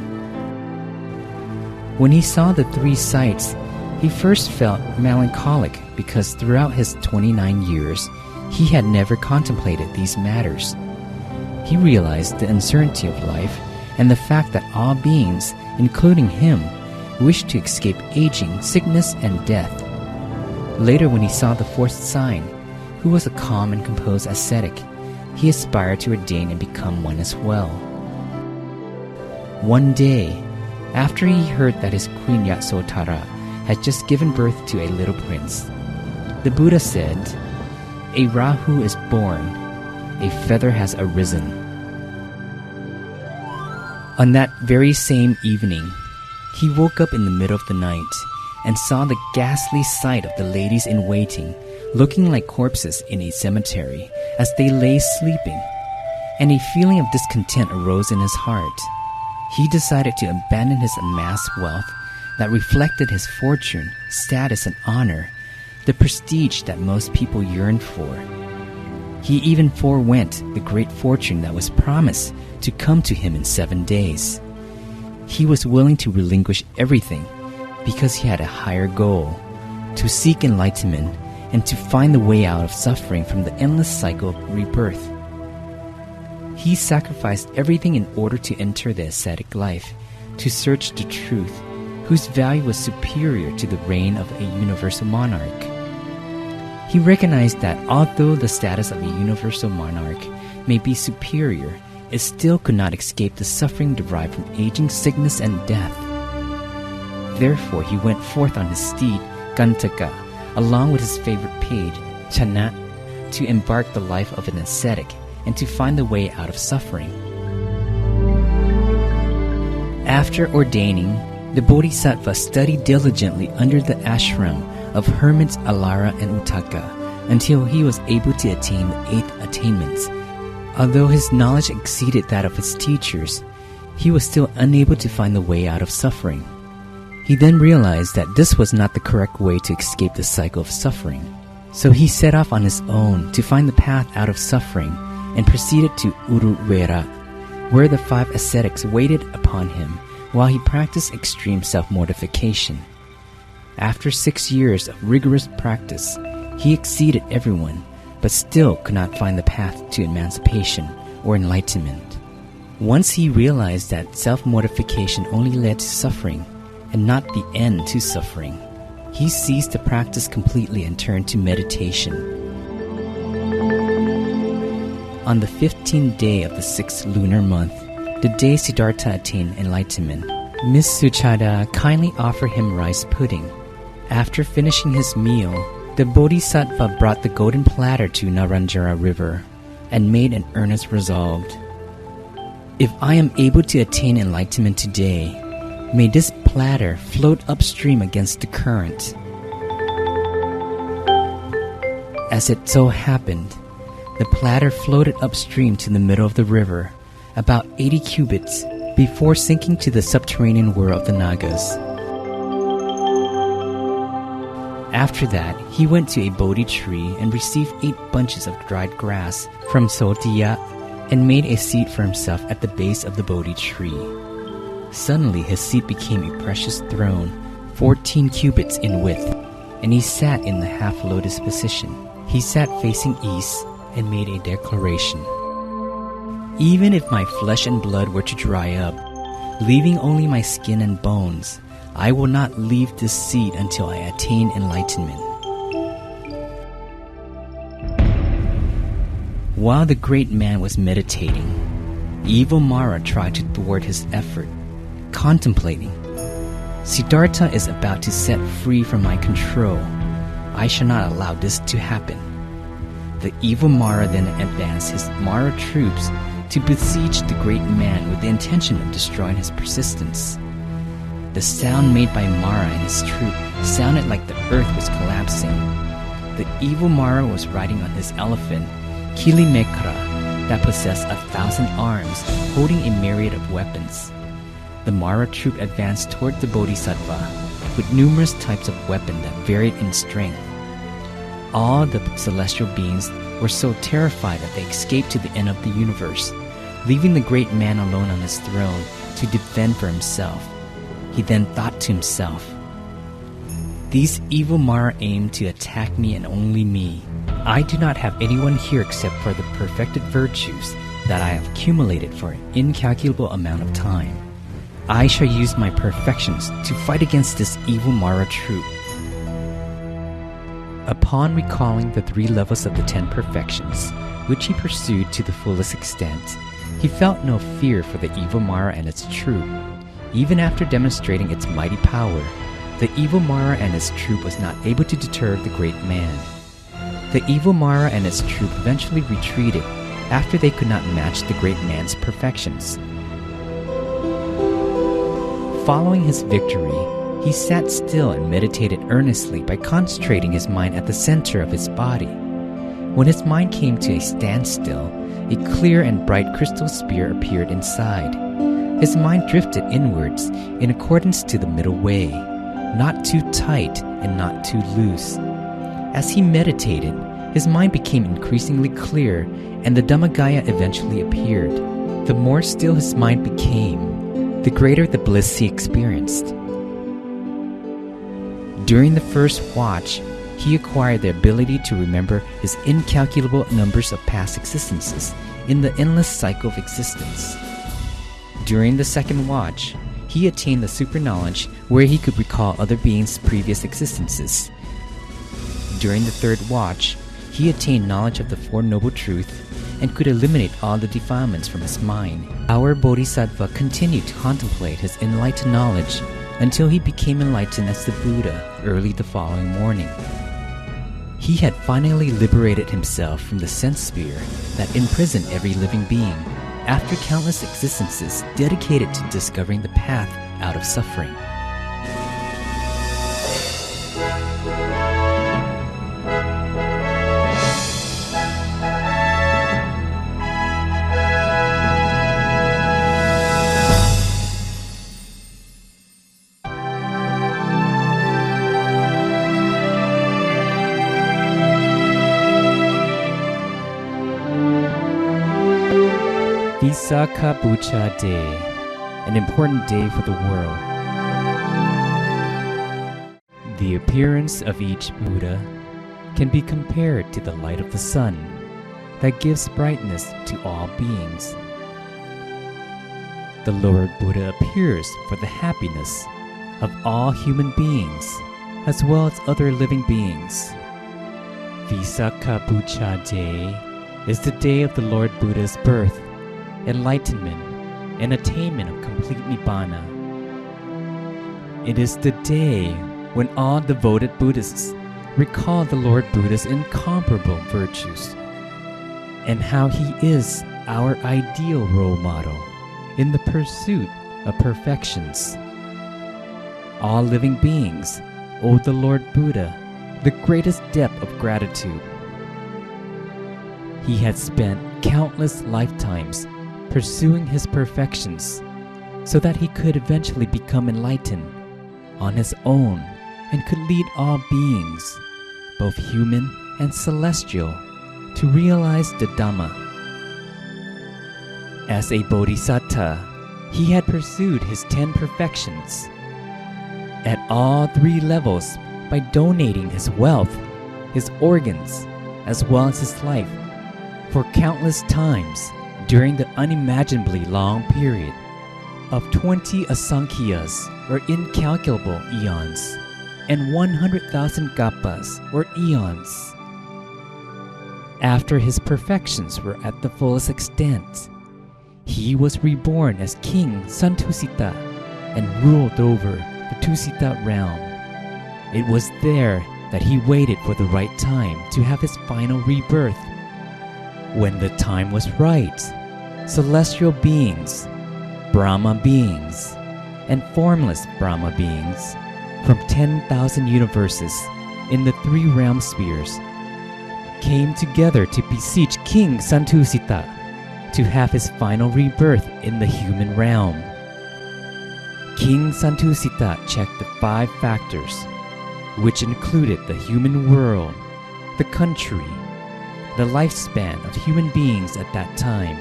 D: When he saw the 3 sights, he first felt melancholic because throughout his 29 years, he had never contemplated these matters. He realized the uncertainty of life and the fact that all beings, including him, wished to escape aging, sickness, and death. Later, when he saw the 4th sign, who was a calm and composed ascetic, he aspired to ordain and become one as well. One day, after he heard that his queen Yasodhara had just given birth to a little prince, the Buddha said, "A Rahu is born, a feather has arisen." On that very same evening, he woke up in the middle of the night and saw the ghastly sight of the ladies in waiting, looking like corpses in a cemetery as they lay sleeping, and a feeling of discontent arose in his heart. He decided to abandon his amassed wealth that reflected his fortune, status, and honor, the prestige that most people yearned for. He even forewent the great fortune that was promised to come to him in 7 days. He was willing to relinquish everything because he had a higher goal, to seek enlightenment and to find the way out of suffering from the endless cycle of rebirth. He sacrificed everything in order to enter the ascetic life, to search the truth, whose value was superior to the reign of a universal monarch. He recognized that although the status of a universal monarch may be superior, it still could not escape the suffering derived from aging, sickness, and death. Therefore, he went forth on his steed, Gantaka, along with his favorite page, Chanat, to embark the life of an ascetic and to find the way out of suffering. After ordaining, the Bodhisattva studied diligently under the ashram of hermits Alara and Uttaka until he was able to attain the 8th attainments. Although his knowledge exceeded that of his teachers, he was still unable to find the way out of suffering. He then realized that this was not the correct way to escape the cycle of suffering. So he set off on his own to find the path out of suffering and proceeded to Uruvela, where the 5 ascetics waited upon him while he practiced extreme self-mortification. After 6 years of rigorous practice, he exceeded everyone, but still could not find the path to emancipation or enlightenment. Once he realized that self-mortification only led to suffering and not the end to suffering, he ceased the practice completely and turned to meditation. On the 15th day of the 6th lunar month, the day Siddhartha attained enlightenment, Miss Suchada kindly offered him rice pudding. After finishing his meal, the Bodhisattva brought the golden platter to Naranjara River and made an earnest resolve. If I am able to attain enlightenment today, may this platter float upstream against the current. As it so happened, the platter floated upstream to the middle of the river, about 80 cubits, before sinking to the subterranean world of the Nagas. After that, he went to a Bodhi tree and received 8 bunches of dried grass from Sotiya and made a seat for himself at the base of the Bodhi tree. Suddenly his seat became a precious throne, 14 cubits in width, and he sat in the half-lotus position. He sat facing east and made a declaration. Even if my flesh and blood were to dry up, leaving only my skin and bones, I will not leave this seat until I attain enlightenment. While the great man was meditating, evil Mara tried to thwart his effort, contemplating. Siddhartha is about to set free from my control. I shall not allow this to happen. The evil Mara then advanced his Mara troops to besiege the great man with the intention of destroying his persistence. The sound made by Mara and his troop sounded like the earth was collapsing. The evil Mara was riding on his elephant, Kilimekra, that possessed 1,000 arms, holding a myriad of weapons. The Mara troop advanced toward the Bodhisattva with numerous types of weapons that varied in strength. All the celestial beings were so terrified that they escaped to the end of the universe, leaving the great man alone on his throne to defend for himself. He then thought to himself, "These evil Mara aim to attack me and only me. I do not have anyone here except for the perfected virtues that I have accumulated for an incalculable amount of time. I shall use my perfections to fight against this evil Mara troop." Upon recalling the 3 levels of the 10 perfections, which he pursued to the fullest extent, he felt no fear for the evil Mara and its troop. Even after demonstrating its mighty power, the evil Mara and its troop was not able to deter the great man. The evil Mara and its troop eventually retreated after they could not match the great man's perfections. Following his victory, he sat still and meditated earnestly by concentrating his mind at the center of his body. When his mind came to a standstill, a clear and bright crystal sphere appeared inside. His mind drifted inwards in accordance to the middle way, not too tight and not too loose. As he meditated, his mind became increasingly clear, and the Dhammagaya eventually appeared. The more still his mind became, the greater the bliss he experienced. During the first watch, he acquired the ability to remember his incalculable numbers of past existences in the endless cycle of existence. During the second watch, he attained the super knowledge where he could recall other beings' previous existences. During the third watch, he attained knowledge of the Four Noble Truths and could eliminate all the defilements from his mind. Our Bodhisattva continued to contemplate his enlightened knowledge until he became enlightened as the Buddha early the following morning. He had finally liberated himself from the sense sphere that imprisoned every living being after countless existences dedicated to discovering the path out of suffering. Visakha Bucha Day, an important day for the world. The appearance of each Buddha can be compared to the light of the sun that gives brightness to all beings. The Lord Buddha appears for the happiness of all human beings as well as other living beings. Visakha Bucha Day is the day of the Lord Buddha's birth, enlightenment, and attainment of complete Nibbana. It is the day when all devoted Buddhists recall the Lord Buddha's incomparable virtues and how he is our ideal role model in the pursuit of perfections. All living beings owe the Lord Buddha the greatest debt of gratitude. He had spent countless lifetimes pursuing his perfections so that he could eventually become enlightened on his own and could lead all beings, both human and celestial, to realize the Dhamma. As a bodhisattva, he had pursued his 10 perfections at all 3 levels by donating his wealth, his organs, as well as his life for countless times during the unimaginably long period of 20 asankhyas, or incalculable eons, and 100,000 kappas, or eons. After his perfections were at the fullest extent, he was reborn as King Santusita and ruled over the Tusita realm. It was there that he waited for the right time to have his final rebirth. When the time was right, celestial beings, Brahma beings, and formless Brahma beings from 10,000 universes in the 3 realm spheres came together to beseech King Santusita to have his final rebirth in the human realm. King Santusita checked the 5 factors, which included the human world, the country, the lifespan of human beings at that time,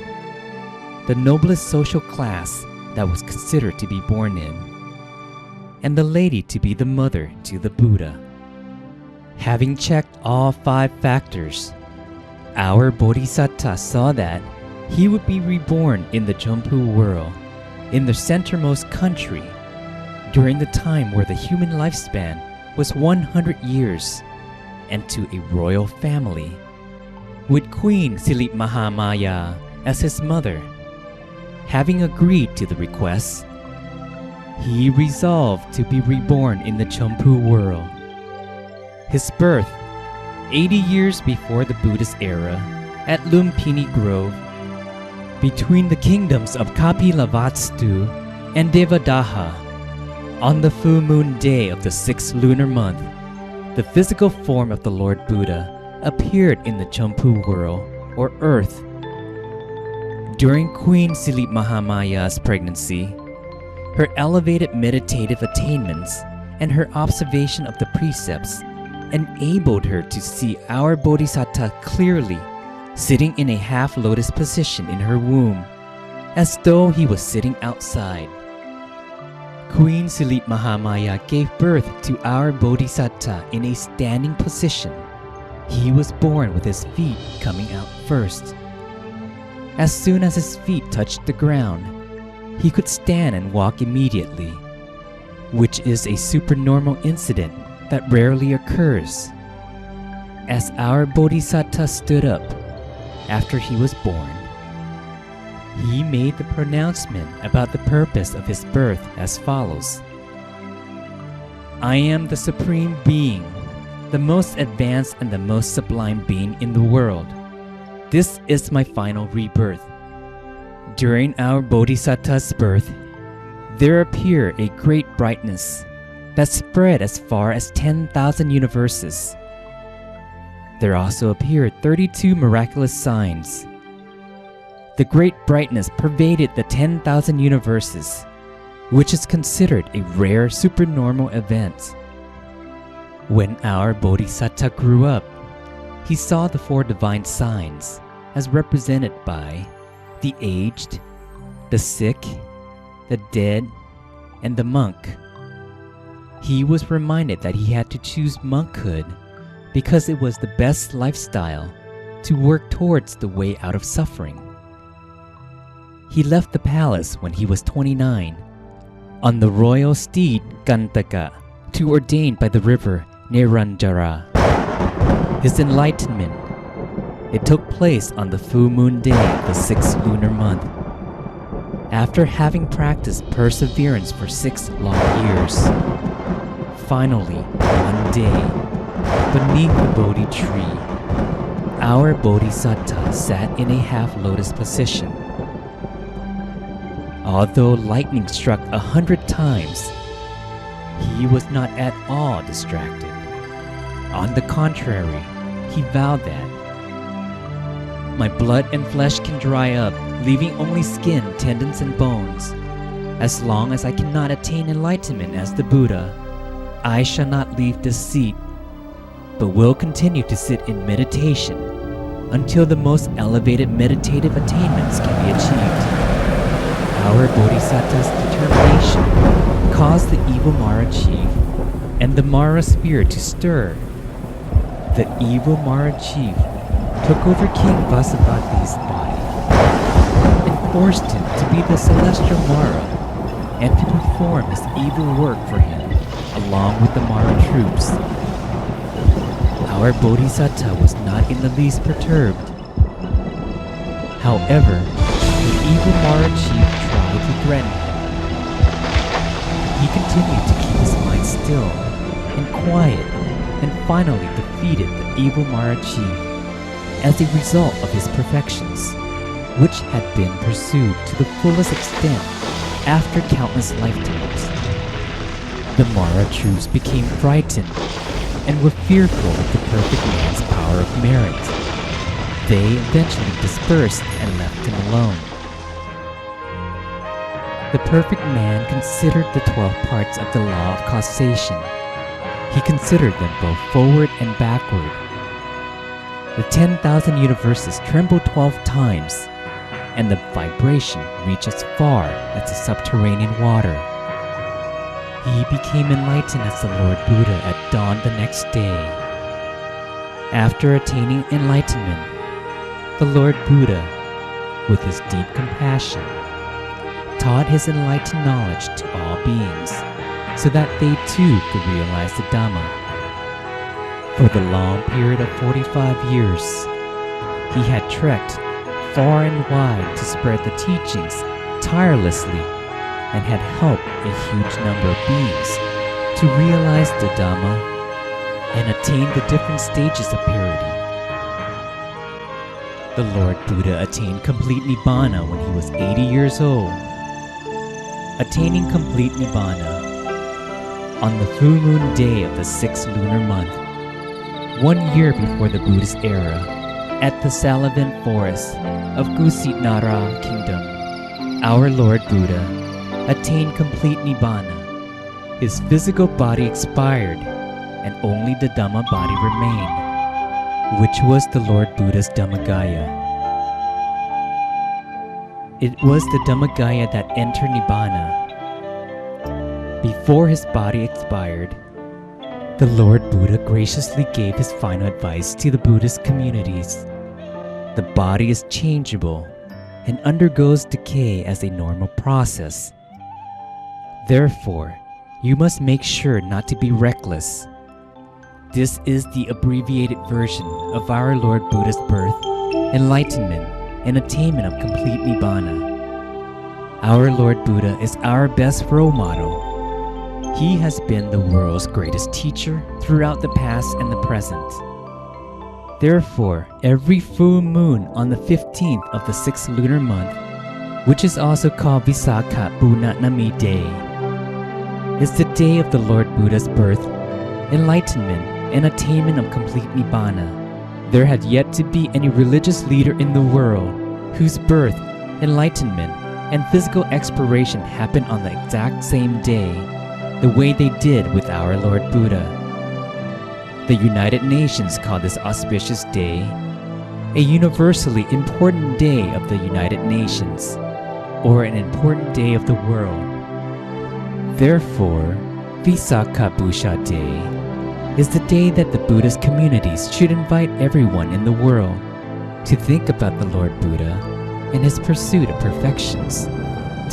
D: the noblest social class that was considered to be born in, and the lady to be the mother to the Buddha. Having checked all 5 factors, our Bodhisattva saw that he would be reborn in the Champu world, in the centermost country, during the time where the human lifespan was 100 years, and to a royal family, with Queen Silit Mahamaya as his mother. Having agreed to the request, he resolved to be reborn in the Champu world. His birth, 80 years before the Buddhist era, at Lumpini Grove, between the kingdoms of Kapilavastu and Devadaha, on the full moon day of the 6th lunar month, the physical form of the Lord Buddha appeared in the Champu world, or earth. During Queen Silit Mahamaya's pregnancy, her elevated meditative attainments and her observation of the precepts enabled her to see our Bodhisattva clearly, sitting in a half-lotus position in her womb, as though he was sitting outside. Queen Silit Mahamaya gave birth to our Bodhisattva in a standing position. He was born with his feet coming out first. As soon as his feet touched the ground, he could stand and walk immediately, which is a supernormal incident that rarely occurs. As our Bodhisattva stood up after he was born, he made the pronouncement about the purpose of his birth as follows: I am the Supreme Being, the most advanced and the most sublime being in the world. This is my final rebirth. During our Bodhisattva's birth, there appeared a great brightness that spread as far as 10,000 universes. There also appeared 32 miraculous signs. The great brightness pervaded the 10,000 universes, which is considered a rare supernormal event. When our Bodhisattva grew up, he saw the 4 divine signs as represented by the aged, the sick, the dead, and the monk. He was reminded that he had to choose monkhood because it was the best lifestyle to work towards the way out of suffering. He left the palace when he was 29 on the royal steed Gantaka to ordain by the river Neranjara. His enlightenment, it took place on the full moon day of the 6th lunar month. After having practiced perseverance for 6 long years, finally, one day, beneath the Bodhi tree, our Bodhisattva sat in a half-lotus position. Although lightning struck 100 times, he was not at all distracted. On the contrary, he vowed that, my blood and flesh can dry up, leaving only skin, tendons, and bones. As long as I cannot attain enlightenment as the Buddha, I shall not leave this seat, but will continue to sit in meditation until the most elevated meditative attainments can be achieved. Our Bodhisattva's determination caused the evil Mara chief and the Mara spirit to stir. The evil Mara chief took over King Vasavati's body and forced him to be the celestial Mara and to perform his evil work for him along with the Mara troops. Our Bodhisattva was not in the least perturbed. However, the evil Mara chief tried to threaten him. He continued to keep his still and quiet, and finally defeated the evil Mara chief as a result of his perfections, which had been pursued to the fullest extent after countless lifetimes. The Mara troops became frightened and were fearful of the perfect man's power of merit. They eventually dispersed and left him alone. The perfect man considered the 12 parts of the law of causation. He considered them both forward and backward. The 10,000 universes trembled 12 times, and the vibration reached as far as the subterranean water. He became enlightened as the Lord Buddha at dawn the next day. After attaining enlightenment, the Lord Buddha, with his deep compassion, taught his enlightened knowledge to all beings so that they too could realize the Dhamma. For the long period of 45 years, he had trekked far and wide to spread the teachings tirelessly and had helped a huge number of beings to realize the Dhamma and attain the different stages of purity. The Lord Buddha attained complete Nibbana when he was 80 years old. Attaining complete Nibbana on the full moon day of the 6th lunar month, 1 year before the Buddhist era, at the Salavan forest of Kusinara Kingdom, our Lord Buddha attained complete Nibbana. His physical body expired, and only the Dhamma body remained, which was the Lord Buddha's Dhammagaya. It was the Dhammagaya that entered Nibbana. Before his body expired, the Lord Buddha graciously gave his final advice to the Buddhist communities. The body is changeable and undergoes decay as a normal process. Therefore, you must make sure not to be reckless. This is the abbreviated version of our Lord Buddha's birth, enlightenment, and attainment of complete Nibbana. Our Lord Buddha is our best role model. He has been the world's greatest teacher throughout the past and the present. Therefore, every full moon on the 15th of the 6th lunar month, which is also called Visakha Purnami Day, is the day of the Lord Buddha's birth, enlightenment, and attainment of complete Nibbana. There had yet to be any religious leader in the world whose birth, enlightenment, and physical expiration happened on the exact same day, the way they did with our Lord Buddha. The United Nations call this auspicious day a universally important day of the United Nations, or an important day of the world. Therefore, Visakha Busha Day is the day that the Buddhist communities should invite everyone in the world to think about the Lord Buddha and his pursuit of perfections,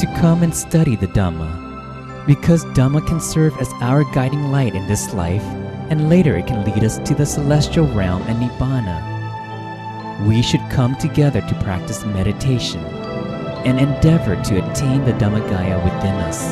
D: to come and study the Dhamma, because Dhamma can serve as our guiding light in this life, and later it can lead us to the celestial realm and Nibbana. We should come together to practice meditation and endeavor to attain the Dhammagaya within us.